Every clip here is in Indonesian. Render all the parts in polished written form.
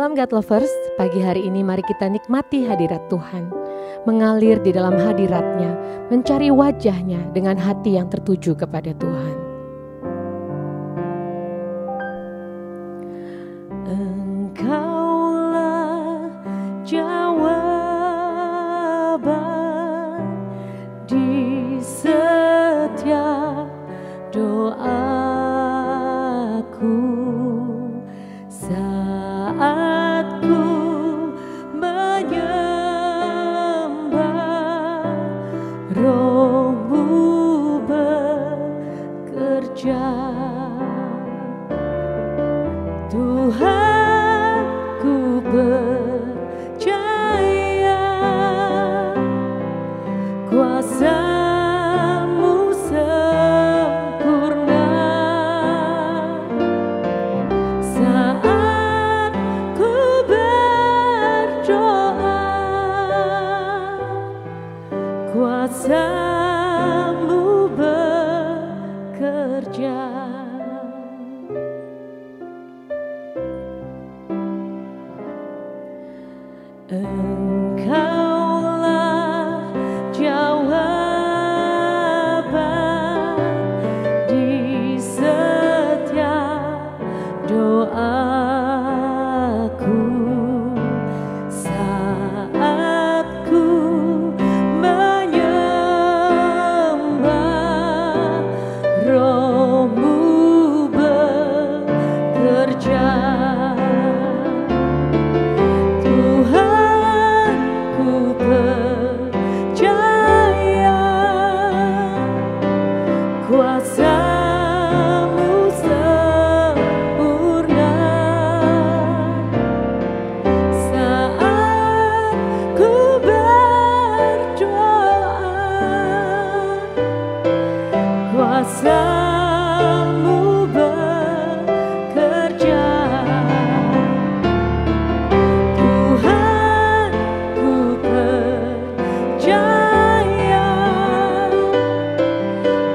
Shalom God Lovers, pagi hari ini mari kita nikmati hadirat Tuhan. Mengalir di dalam hadiratnya, mencari wajahnya dengan hati yang tertuju kepada Tuhan. Engkaulah jawaban di setiap doaku. Saat ku menyembah, Roh-Mu bekerja. Tuhan, ku percaya kuasa-Mu sempurna. Saat ku berdoa, kuasa-Mu bekerja. Engkaulah jawaban di setiap doaku. Saat ku menyembah, Roh-Mu bekerja. Tuhan, ku percaya kuasa-Mu sempurna. Saat ku berdoa, kuasa-Mu bekerja. Tuhan, ku percaya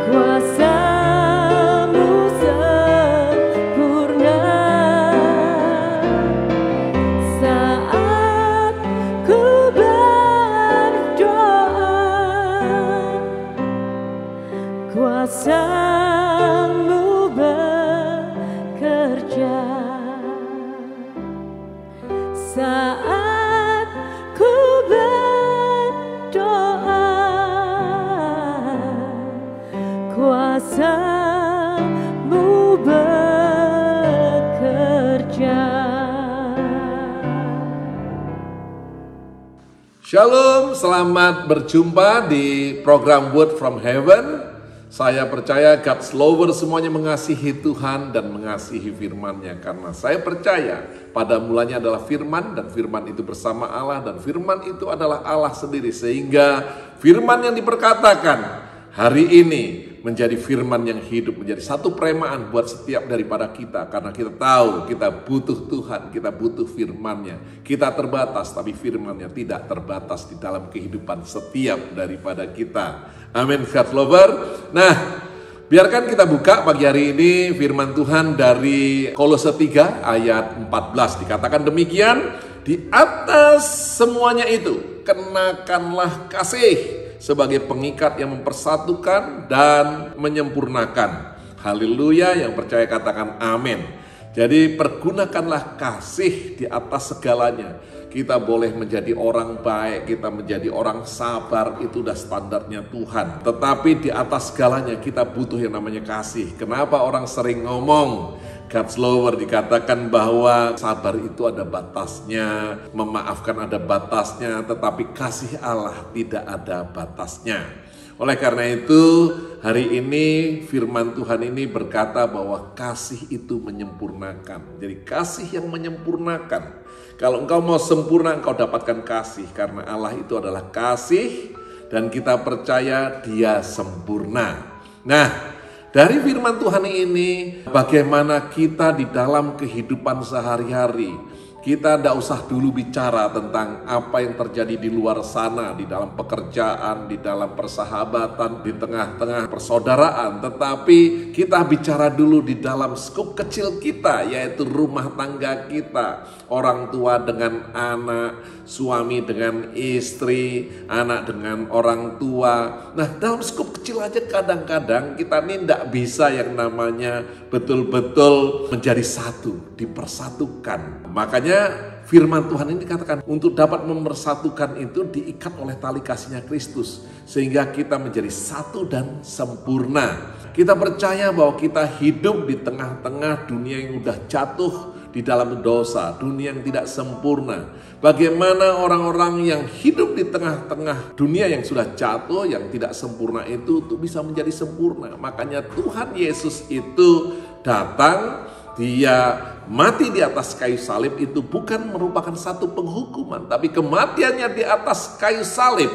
kuasa-Mu sempurna. Saat ku berdoa, kuasa-Mu bekerja. Saat ku berdoa, kuasa-Mu bekerja. Shalom, selamat berjumpa di program Word from Heaven. Saya percaya God's lover semuanya mengasihi Tuhan dan mengasihi firman-Nya. Karena saya percaya pada mulanya adalah firman, dan firman itu bersama Allah, dan firman itu adalah Allah sendiri. Sehingga firman yang diperkatakan hari ini menjadi firman yang hidup, menjadi satu peremaan buat setiap daripada kita. Karena kita tahu kita butuh Tuhan, kita butuh firman-Nya. Kita terbatas, tapi firman-Nya tidak terbatas di dalam kehidupan setiap daripada kita. Amin, God's lover. Nah, biarkan kita buka pagi hari ini firman Tuhan dari Kolose 3 ayat 14. Dikatakan demikian, di atas semuanya itu kenakanlah kasih sebagai pengikat yang mempersatukan dan menyempurnakan. Haleluya, yang percaya katakan amin. Jadi pergunakanlah kasih di atas segalanya. Kita boleh menjadi orang baik, kita menjadi orang sabar, itu udah standarnya Tuhan. Tetapi di atas segalanya kita butuh yang namanya kasih. Kenapa orang sering ngomong God's lover, dikatakan bahwa sabar itu ada batasnya, memaafkan ada batasnya, tetapi kasih Allah tidak ada batasnya. Oleh karena itu, hari ini firman Tuhan ini berkata bahwa kasih itu menyempurnakan. Jadi kasih yang menyempurnakan. Kalau engkau mau sempurna, engkau dapatkan kasih. Karena Allah itu adalah kasih dan kita percaya Dia sempurna. Nah, dari firman Tuhan ini, bagaimana kita di dalam kehidupan sehari-hari, Kita tidak usah dulu bicara tentang apa yang terjadi di luar sana, di dalam pekerjaan, di dalam persahabatan, di tengah-tengah persaudaraan. Tetapi kita bicara dulu di dalam skup kecil kita, yaitu rumah tangga kita. Orang tua dengan anak, suami dengan istri, anak dengan orang tua. Nah, dalam skup kecil aja kadang-kadang kita ini tidak bisa yang namanya betul-betul menjadi satu, dipersatukan. Makanya firman Tuhan ini dikatakan untuk dapat mempersatukan itu diikat oleh tali kasihnya Kristus. Sehingga kita menjadi satu dan sempurna. Kita percaya bahwa kita hidup di tengah-tengah dunia yang udah jatuh di dalam dosa, dunia yang tidak sempurna. Bagaimana orang-orang yang hidup di tengah-tengah dunia yang sudah jatuh, yang tidak sempurna itu untuk bisa menjadi sempurna. Makanya Tuhan Yesus itu datang, dia mati di atas kayu salib itu bukan merupakan satu penghukuman, tapi kematiannya di atas kayu salib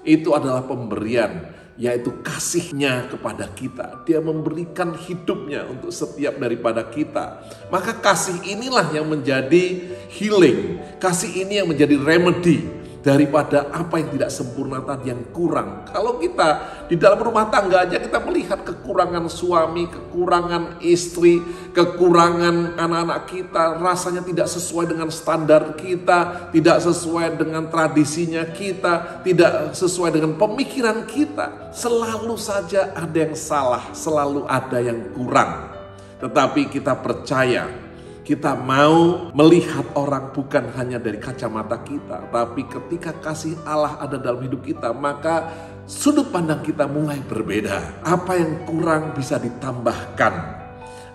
itu adalah pemberian, yaitu kasihnya kepada kita. Dia memberikan hidupnya untuk setiap daripada kita. Maka kasih inilah yang menjadi healing. Kasih ini yang menjadi remedy daripada apa yang tidak sempurna tadi, yang kurang. Kalau kita di dalam rumah tangga aja kita melihat kekurangan suami, kekurangan istri, kekurangan anak-anak kita, rasanya tidak sesuai dengan standar kita, tidak sesuai dengan tradisinya kita, tidak sesuai dengan pemikiran kita. Selalu saja ada yang salah, selalu ada yang kurang. Tetapi kita percaya, kita mau melihat orang bukan hanya dari kacamata kita, tapi ketika kasih Allah ada dalam hidup kita, maka sudut pandang kita mulai berbeda. Apa yang kurang bisa ditambahkan,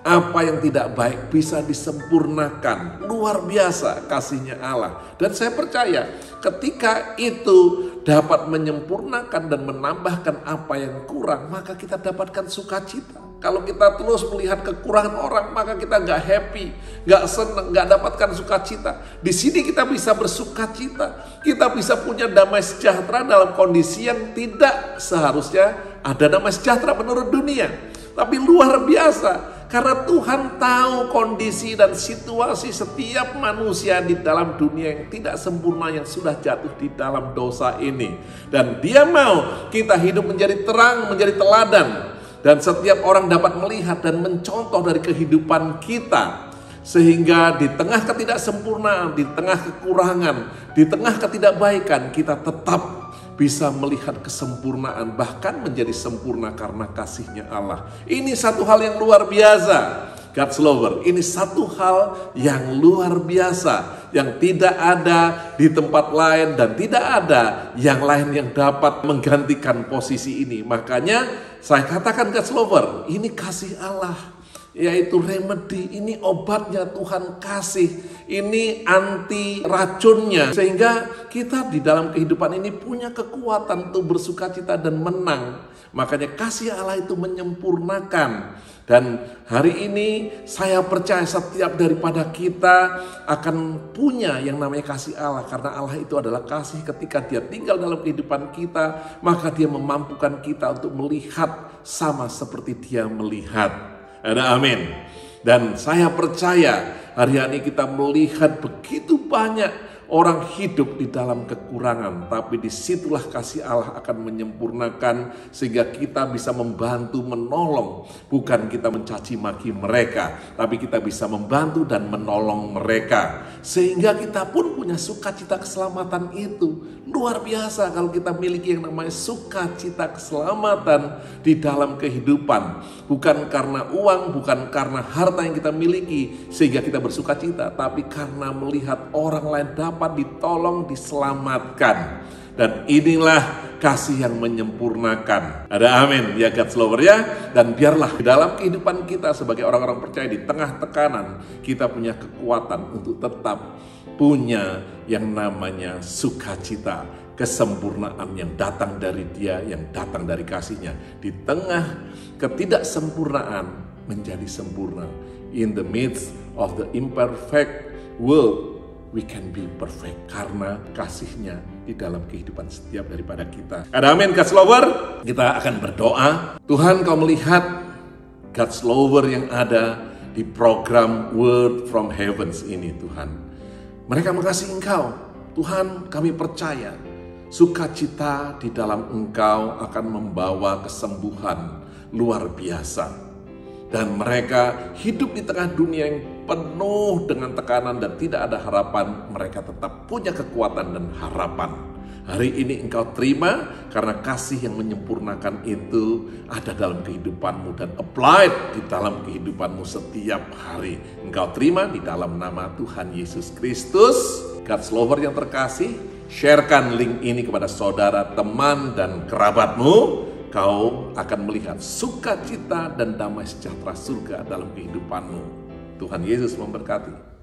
apa yang tidak baik bisa disempurnakan. Luar biasa kasihnya Allah. Dan saya percaya ketika itu dapat menyempurnakan dan menambahkan apa yang kurang, maka kita dapatkan sukacita. Kalau kita terus melihat kekurangan orang, maka kita nggak happy, nggak senang, nggak dapatkan sukacita. Di sini kita bisa bersukacita, kita bisa punya damai sejahtera dalam kondisi yang tidak seharusnya ada damai sejahtera menurut dunia. Tapi luar biasa, karena Tuhan tahu kondisi dan situasi setiap manusia di dalam dunia yang tidak sempurna, yang sudah jatuh di dalam dosa ini. Dan Dia mau kita hidup menjadi terang, menjadi teladan. Dan setiap orang dapat melihat dan mencontoh dari kehidupan kita. Sehingga di tengah ketidaksempurnaan, di tengah kekurangan, di tengah ketidakbaikan, kita tetap bisa melihat kesempurnaan, bahkan menjadi sempurna karena kasihnya Allah. Ini satu hal yang luar biasa, God's lover. Ini satu hal yang luar biasa, yang tidak ada di tempat lain dan tidak ada yang lain yang dapat menggantikan posisi ini. Makanya saya katakan God's lover, ini kasih Allah, yaitu remedy, ini obatnya Tuhan kasih, ini anti racunnya. Sehingga kita di dalam kehidupan ini punya kekuatan untuk bersukacita dan menang. Makanya kasih Allah itu menyempurnakan. Dan hari ini saya percaya setiap daripada kita akan punya yang namanya kasih Allah. Karena Allah itu adalah kasih. Ketika Dia tinggal dalam kehidupan kita, maka Dia memampukan kita untuk melihat sama seperti Dia melihat. Ada amin. Dan saya percaya hari ini kita melihat begitu banyak orang hidup di dalam kekurangan, tapi disitulah kasih Allah akan menyempurnakan sehingga kita bisa membantu, menolong. Bukan kita mencaci maki mereka, tapi kita bisa membantu dan menolong mereka. Sehingga kita pun punya sukacita keselamatan itu. Luar biasa kalau kita miliki yang namanya sukacita keselamatan di dalam kehidupan. Bukan karena uang, bukan karena harta yang kita miliki sehingga kita bersukacita, tapi karena melihat orang lain dapat ditolong, diselamatkan. Dan inilah kasih yang menyempurnakan. Ada amin ya God's lover ya. Dan biarlah dalam kehidupan kita sebagai orang-orang percaya di tengah tekanan, kita punya kekuatan untuk tetap punya yang namanya sukacita, kesempurnaan yang datang dari Dia, yang datang dari kasihnya. Di tengah ketidaksempurnaan menjadi sempurna. In the midst of the imperfect world, we can be perfect karena kasihnya di dalam kehidupan setiap daripada kita. Ada amin God's lover. Kita akan berdoa. Tuhan, Kau melihat God's lover yang ada di program Word from Heavens ini Tuhan. Mereka mengasihi Engkau. Tuhan, kami percaya sukacita di dalam Engkau akan membawa kesembuhan luar biasa. Dan mereka hidup di tengah dunia yang penuh dengan tekanan dan tidak ada harapan. Mereka tetap punya kekuatan dan harapan. Hari ini Engkau terima karena kasih yang menyempurnakan itu ada dalam kehidupanmu dan applied di dalam kehidupanmu setiap hari. Engkau terima di dalam nama Tuhan Yesus Kristus. God's lover yang terkasih, sharekan link ini kepada saudara, teman, dan kerabatmu. Kau akan melihat sukacita dan damai sejahtera surga dalam kehidupanmu. Tuhan Yesus memberkati.